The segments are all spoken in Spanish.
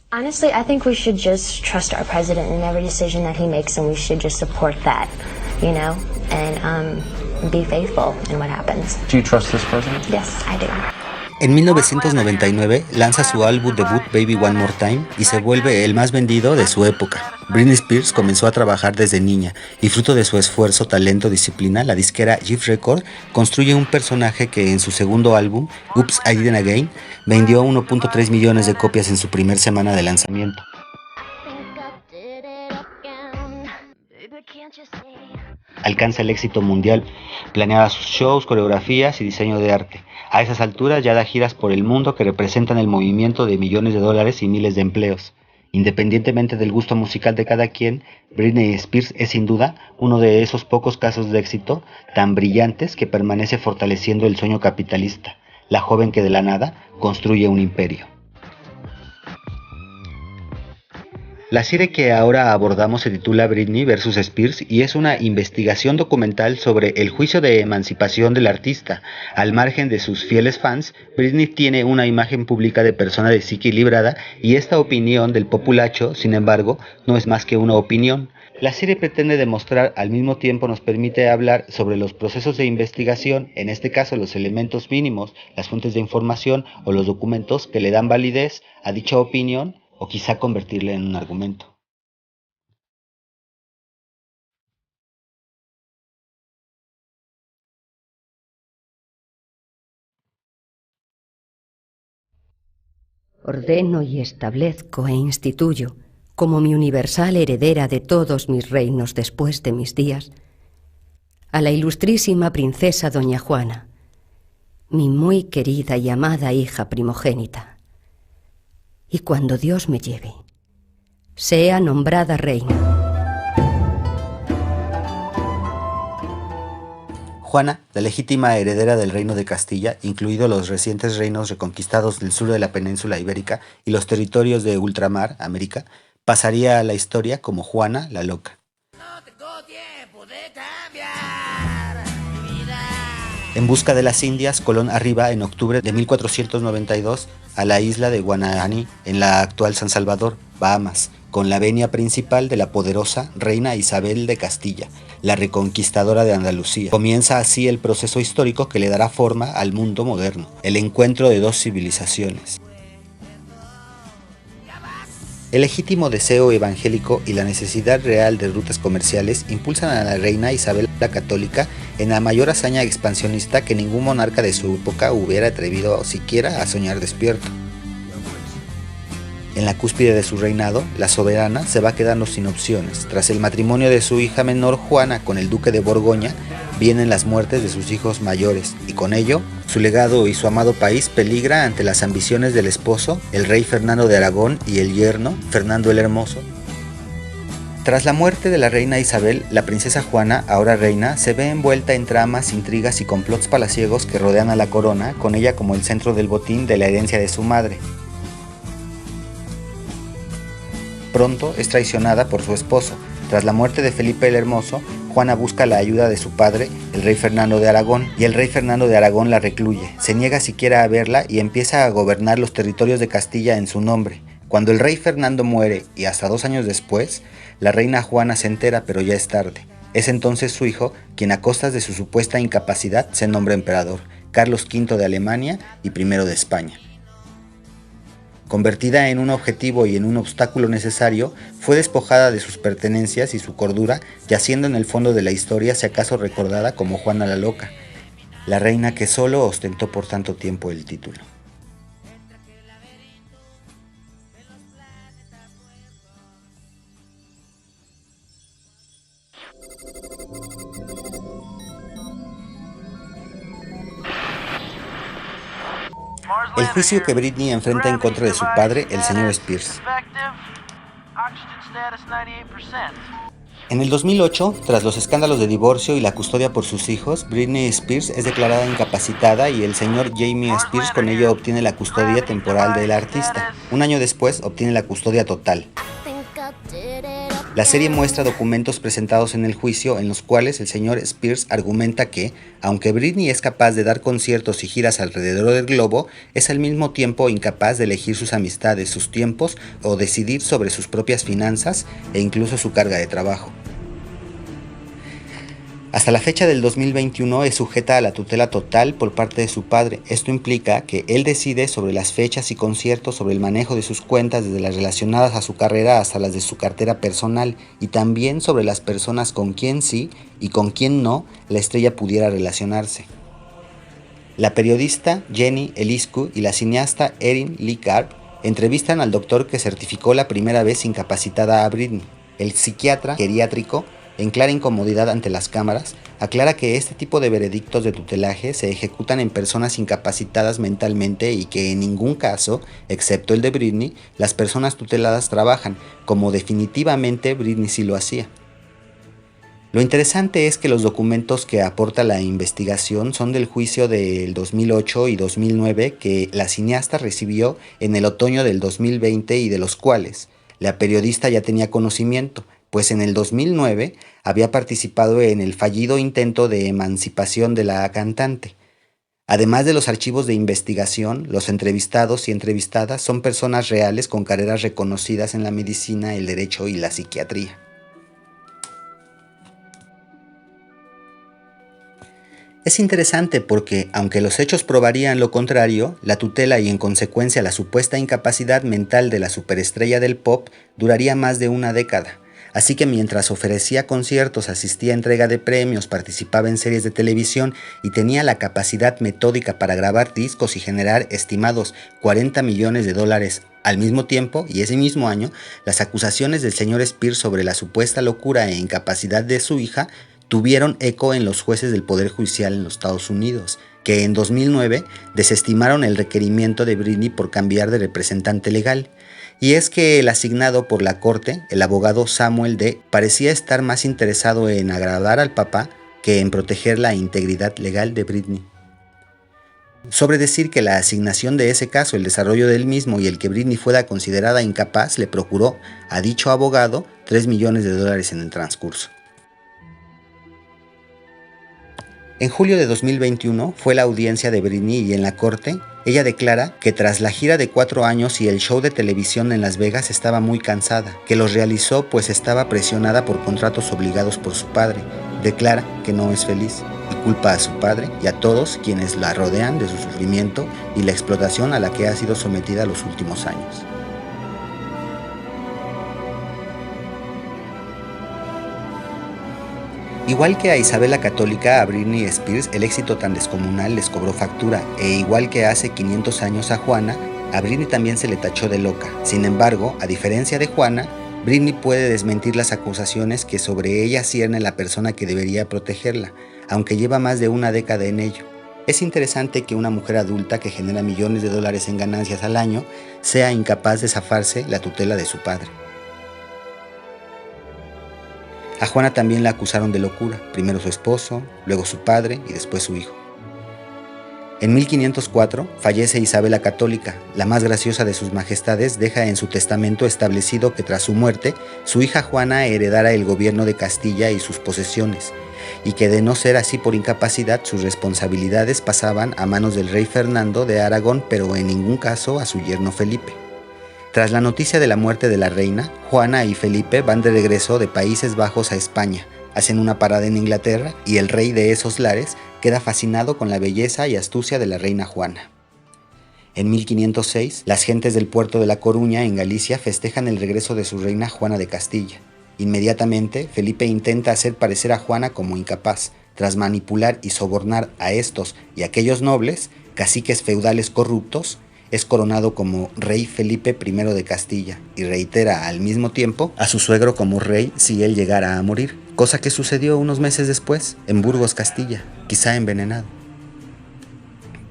Honestly, I think we should just trust our president in every decision that he makes, and we should just support that, and be faithful in what happens. Do you trust this president? Yes, I do. En 1999 lanza su álbum debut Baby One More Time y se vuelve el más vendido de su época. Britney Spears comenzó a trabajar desde niña y fruto de su esfuerzo, talento, disciplina, la disquera Jive Records construye un personaje que en su segundo álbum, Oops, I Did It Again, vendió 1.3 millones de copias en su primer semana de lanzamiento. Alcanza el éxito mundial, planeaba sus shows, coreografías y diseño de arte. A esas alturas ya da giras por el mundo que representan el movimiento de millones de dólares y miles de empleos. Independientemente del gusto musical de cada quien, Britney Spears es sin duda uno de esos pocos casos de éxito tan brillantes que permanece fortaleciendo el sueño capitalista, la joven que de la nada construye un imperio. La serie que ahora abordamos se titula Britney vs. Spears y es una investigación documental sobre el juicio de emancipación del artista. Al margen de sus fieles fans, Britney tiene una imagen pública de persona desequilibrada y esta opinión del populacho, sin embargo, no es más que una opinión. La serie pretende demostrar, al mismo tiempo nos permite hablar sobre los procesos de investigación, en este caso los elementos mínimos, las fuentes de información o los documentos que le dan validez a dicha opinión, o quizá convertirla en un argumento. Ordeno y establezco e instituyo, como mi universal heredera de todos mis reinos después de mis días, a la ilustrísima princesa doña Juana, mi muy querida y amada hija primogénita. Y cuando Dios me lleve, sea nombrada reina. Juana, la legítima heredera del reino de Castilla, incluidos los recientes reinos reconquistados del sur de la península ibérica y los territorios de ultramar, América, pasaría a la historia como Juana la Loca. No tengo tiempo de cambiar mi vida. En busca de las Indias, Colón arriba en octubre de 1492 a la isla de Guananí, en la actual San Salvador, Bahamas, con la venia principal de la poderosa reina Isabel de Castilla, la reconquistadora de Andalucía. Comienza así el proceso histórico que le dará forma al mundo moderno, el encuentro de dos civilizaciones. El legítimo deseo evangélico y la necesidad real de rutas comerciales impulsan a la reina Isabel la Católica en la mayor hazaña expansionista que ningún monarca de su época hubiera atrevido siquiera a soñar despierto. En la cúspide de su reinado, la soberana se va quedando sin opciones. Tras el matrimonio de su hija menor Juana con el duque de Borgoña, vienen las muertes de sus hijos mayores, y con ello, su legado y su amado país peligra ante las ambiciones del esposo, el rey Fernando de Aragón, y el yerno, Fernando el Hermoso. Tras la muerte de la reina Isabel, la princesa Juana, ahora reina, se ve envuelta en tramas, intrigas y complots palaciegos que rodean a la corona, con ella como el centro del botín de la herencia de su madre. Pronto es traicionada por su esposo. Tras la muerte de Felipe el Hermoso, Juana busca la ayuda de su padre, el rey Fernando de Aragón, y el rey Fernando de Aragón la recluye. Se niega siquiera a verla y empieza a gobernar los territorios de Castilla en su nombre. Cuando el rey Fernando muere, y hasta 2 años después, la reina Juana se entera, pero ya es tarde. Es entonces su hijo quien, a costas de su supuesta incapacidad, se nombra emperador, Carlos V de Alemania y I de España. Convertida en un objetivo y en un obstáculo necesario, fue despojada de sus pertenencias y su cordura, yaciendo en el fondo de la historia, si acaso recordada como Juana la Loca, la reina que solo ostentó por tanto tiempo el título. El juicio que Britney enfrenta en contra de su padre, el señor Spears. En el 2008, tras los escándalos de divorcio y la custodia por sus hijos, Britney Spears es declarada incapacitada y el señor Jamie Spears con ello obtiene la custodia temporal del artista. Un año después obtiene la custodia total. La serie muestra documentos presentados en el juicio en los cuales el señor Spears argumenta que, aunque Britney es capaz de dar conciertos y giras alrededor del globo, es al mismo tiempo incapaz de elegir sus amistades, sus tiempos o decidir sobre sus propias finanzas e incluso su carga de trabajo. Hasta la fecha del 2021 es sujeta a la tutela total por parte de su padre. Esto implica que él decide sobre las fechas y conciertos, sobre el manejo de sus cuentas, desde las relacionadas a su carrera hasta las de su cartera personal, y también sobre las personas con quien sí y con quien no la estrella pudiera relacionarse. La periodista Jenny Eliscu y la cineasta Erin Lee Karp entrevistan al doctor que certificó la primera vez incapacitada a Britney. El psiquiatra geriátrico, en clara incomodidad ante las cámaras, aclara que este tipo de veredictos de tutelaje se ejecutan en personas incapacitadas mentalmente y que en ningún caso, excepto el de Britney, las personas tuteladas trabajan, como definitivamente Britney sí lo hacía. Lo interesante es que los documentos que aporta la investigación son del juicio del 2008 y 2009 que la cineasta recibió en el otoño del 2020 y de los cuales la periodista ya tenía conocimiento, pues en el 2009 había participado en el fallido intento de emancipación de la cantante. Además de los archivos de investigación, los entrevistados y entrevistadas son personas reales con carreras reconocidas en la medicina, el derecho y la psiquiatría. Es interesante porque, aunque los hechos probarían lo contrario, la tutela y en consecuencia la supuesta incapacidad mental de la superestrella del pop duraría más de una década. Así que mientras ofrecía conciertos, asistía a entrega de premios, participaba en series de televisión y tenía la capacidad metódica para grabar discos y generar estimados $40 millones al mismo tiempo, y ese mismo año, las acusaciones del señor Spears sobre la supuesta locura e incapacidad de su hija tuvieron eco en los jueces del Poder Judicial en los Estados Unidos, que en 2009 desestimaron el requerimiento de Britney por cambiar de representante legal. Y es que el asignado por la corte, el abogado Samuel D., parecía estar más interesado en agradar al papá que en proteger la integridad legal de Britney. Sobre decir que la asignación de ese caso, el desarrollo del mismo y el que Britney fuera considerada incapaz, le procuró a dicho abogado $3 millones en el transcurso. En julio de 2021 fue la audiencia de Britney y en la corte ella declara que tras la gira de 4 años y el show de televisión en Las Vegas estaba muy cansada, que los realizó pues estaba presionada por contratos obligados por su padre. Declara que no es feliz y culpa a su padre y a todos quienes la rodean de su sufrimiento y la explotación a la que ha sido sometida los últimos años. Igual que a Isabel la Católica, a Britney Spears el éxito tan descomunal les cobró factura, e igual que hace 500 años a Juana, a Britney también se le tachó de loca. Sin embargo, a diferencia de Juana, Britney puede desmentir las acusaciones que sobre ella cierne la persona que debería protegerla, aunque lleva más de una década en ello. Es interesante que una mujer adulta que genera millones de dólares en ganancias al año sea incapaz de zafarse la tutela de su padre. A Juana también la acusaron de locura, primero su esposo, luego su padre y después su hijo. En 1504 fallece Isabel la Católica. La más graciosa de sus majestades deja en su testamento establecido que tras su muerte, su hija Juana heredara el gobierno de Castilla y sus posesiones, y que de no ser así por incapacidad, sus responsabilidades pasaban a manos del rey Fernando de Aragón, pero en ningún caso a su yerno Felipe. Tras la noticia de la muerte de la reina, Juana y Felipe van de regreso de Países Bajos a España, hacen una parada en Inglaterra y el rey de esos lares queda fascinado con la belleza y astucia de la reina Juana. En 1506, las gentes del puerto de La Coruña, en Galicia, festejan el regreso de su reina Juana de Castilla. Inmediatamente, Felipe intenta hacer parecer a Juana como incapaz. Tras manipular y sobornar a estos y aquellos nobles, caciques feudales corruptos, es coronado como rey Felipe I de Castilla y reitera al mismo tiempo a su suegro como rey si él llegara a morir, cosa que sucedió unos meses después en Burgos, Castilla, quizá envenenado.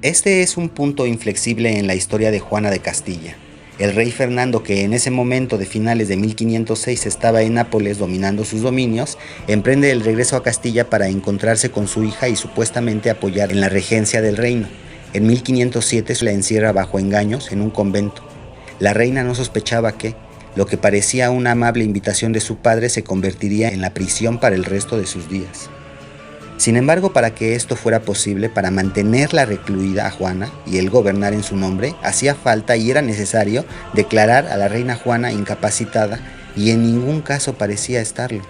Este es un punto inflexible en la historia de Juana de Castilla. El rey Fernando, que en ese momento de finales de 1506 estaba en Nápoles dominando sus dominios, emprende el regreso a Castilla para encontrarse con su hija y supuestamente apoyar en la regencia del reino. En 1507 la encierra bajo engaños en un convento. La reina no sospechaba que, lo que parecía una amable invitación de su padre se convertiría en la prisión para el resto de sus días. Sin embargo, para que esto fuera posible, para mantenerla recluida a Juana y él gobernar en su nombre, hacía falta y era necesario declarar a la reina Juana incapacitada, y en ningún caso parecía estarlo.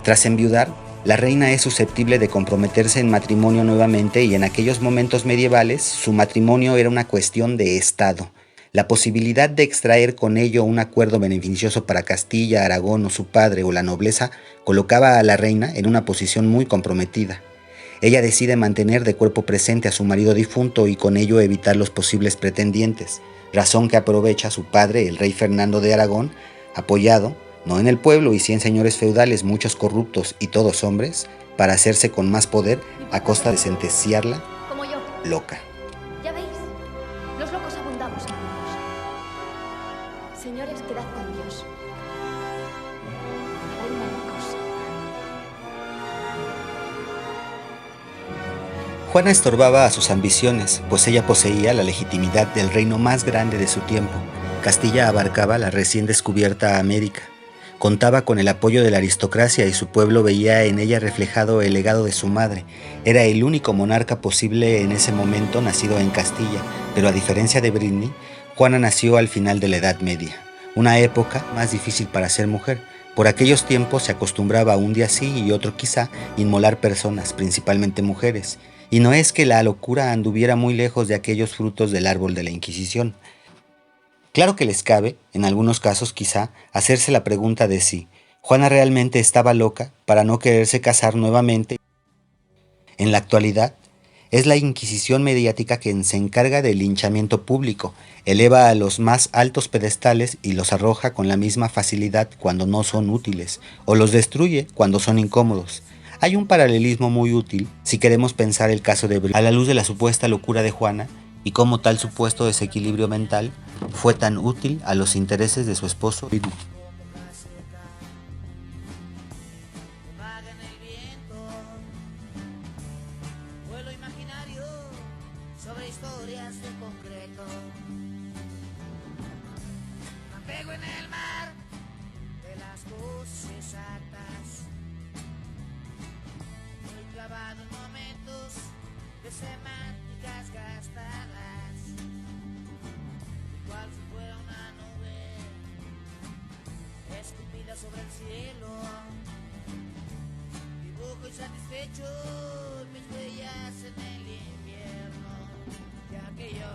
Tras enviudar, la reina es susceptible de comprometerse en matrimonio nuevamente, y en aquellos momentos medievales su matrimonio era una cuestión de Estado. La posibilidad de extraer con ello un acuerdo beneficioso para Castilla, Aragón o su padre o la nobleza colocaba a la reina en una posición muy comprometida. Ella decide mantener de cuerpo presente a su marido difunto y con ello evitar los posibles pretendientes, razón que aprovecha su padre, el rey Fernando de Aragón, apoyado, no en el pueblo y sí en señores feudales, muchos corruptos y todos hombres, para hacerse con más poder a costa de sentenciarla Como yo. loca. Ya veis, los locos abundamos en Dios. Señores, quedad con Dios. Reina locos. Juana estorbaba a sus ambiciones, pues ella poseía la legitimidad del reino más grande de su tiempo. Castilla abarcaba la recién descubierta América. Contaba con el apoyo de la aristocracia y su pueblo veía en ella reflejado el legado de su madre. Era el único monarca posible en ese momento nacido en Castilla, pero a diferencia de Britney, Juana nació al final de la Edad Media, una época más difícil para ser mujer. Por aquellos tiempos se acostumbraba un día sí y otro quizá inmolar personas, principalmente mujeres. Y no es que la locura anduviera muy lejos de aquellos frutos del árbol de la Inquisición. Claro que les cabe, en algunos casos quizá, hacerse la pregunta de si Juana realmente estaba loca para no quererse casar nuevamente. En la actualidad, es la Inquisición mediática quien se encarga del linchamiento público, eleva a los más altos pedestales y los arroja con la misma facilidad cuando no son útiles, o los destruye cuando son incómodos. Hay un paralelismo muy útil si queremos pensar el caso de Britney a la luz de la supuesta locura de Juana y cómo tal supuesto desequilibrio mental fue tan útil a los intereses de su esposo Britney. Vuelo imaginario sobre historias de concreto. Navego en el mar de las voces altas. Muy clavado en momentos de semánticas gastadas. Igual si fuera una nube escupida sobre el cielo. Dibujo insatisfecho mis huellas en el invierno, ya que yo